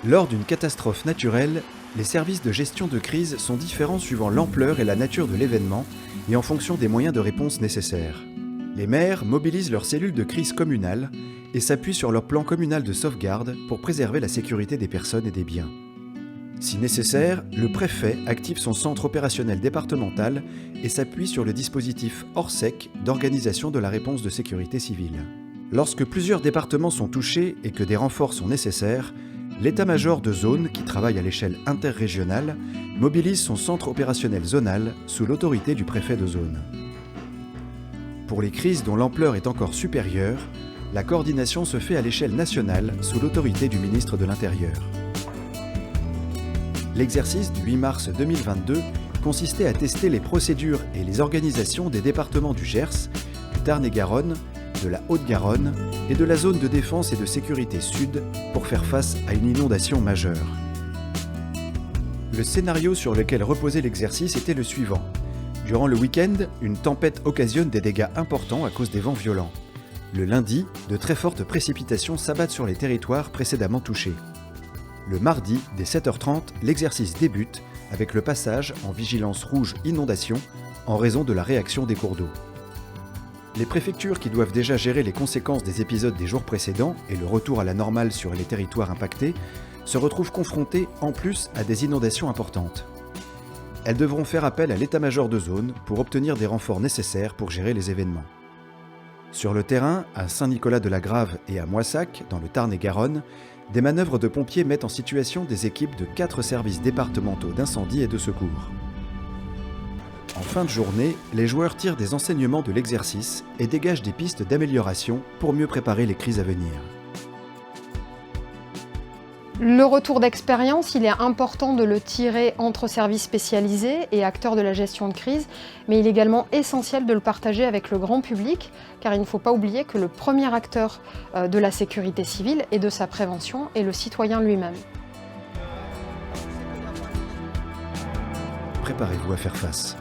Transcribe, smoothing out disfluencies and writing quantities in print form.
Lors d'une catastrophe naturelle, les services de gestion de crise sont différents suivant l'ampleur et la nature de l'événement et en fonction des moyens de réponse nécessaires. Les maires mobilisent leurs cellules de crise communales et s'appuient sur leur plan communal de sauvegarde pour préserver la sécurité des personnes et des biens. Si nécessaire, le préfet active son centre opérationnel départemental et s'appuie sur le dispositif Orsec d'organisation de la réponse de sécurité civile. Lorsque plusieurs départements sont touchés et que des renforts sont nécessaires, l'état-major de zone, qui travaille à l'échelle interrégionale, mobilise son centre opérationnel zonal sous l'autorité du préfet de zone. Pour les crises dont l'ampleur est encore supérieure, la coordination se fait à l'échelle nationale sous l'autorité du ministre de l'Intérieur. L'exercice du 8 mars 2022 consistait à tester les procédures et les organisations des départements du Gers, du Tarn-et-Garonne, de la Haute-Garonne et de la zone de défense et de sécurité sud pour faire face à une inondation majeure. Le scénario sur lequel reposait l'exercice était le suivant. Durant le week-end, une tempête occasionne des dégâts importants à cause des vents violents. Le lundi, de très fortes précipitations s'abattent sur les territoires précédemment touchés. Le mardi, dès 7h30, l'exercice débute avec le passage en vigilance rouge inondation en raison de la réaction des cours d'eau. Les préfectures qui doivent déjà gérer les conséquences des épisodes des jours précédents et le retour à la normale sur les territoires impactés se retrouvent confrontées en plus à des inondations importantes. Elles devront faire appel à l'état-major de zone pour obtenir des renforts nécessaires pour gérer les événements. Sur le terrain, à Saint-Nicolas-de-la-Grave et à Moissac, dans le Tarn-et-Garonne, des manœuvres de pompiers mettent en situation des équipes de 4 services départementaux d'incendie et de secours. En fin de journée, les joueurs tirent des enseignements de l'exercice et dégagent des pistes d'amélioration pour mieux préparer les crises à venir. Le retour d'expérience, il est important de le tirer entre services spécialisés et acteurs de la gestion de crise, mais il est également essentiel de le partager avec le grand public, car il ne faut pas oublier que le premier acteur de la sécurité civile et de sa prévention est le citoyen lui-même. Préparez-vous à faire face.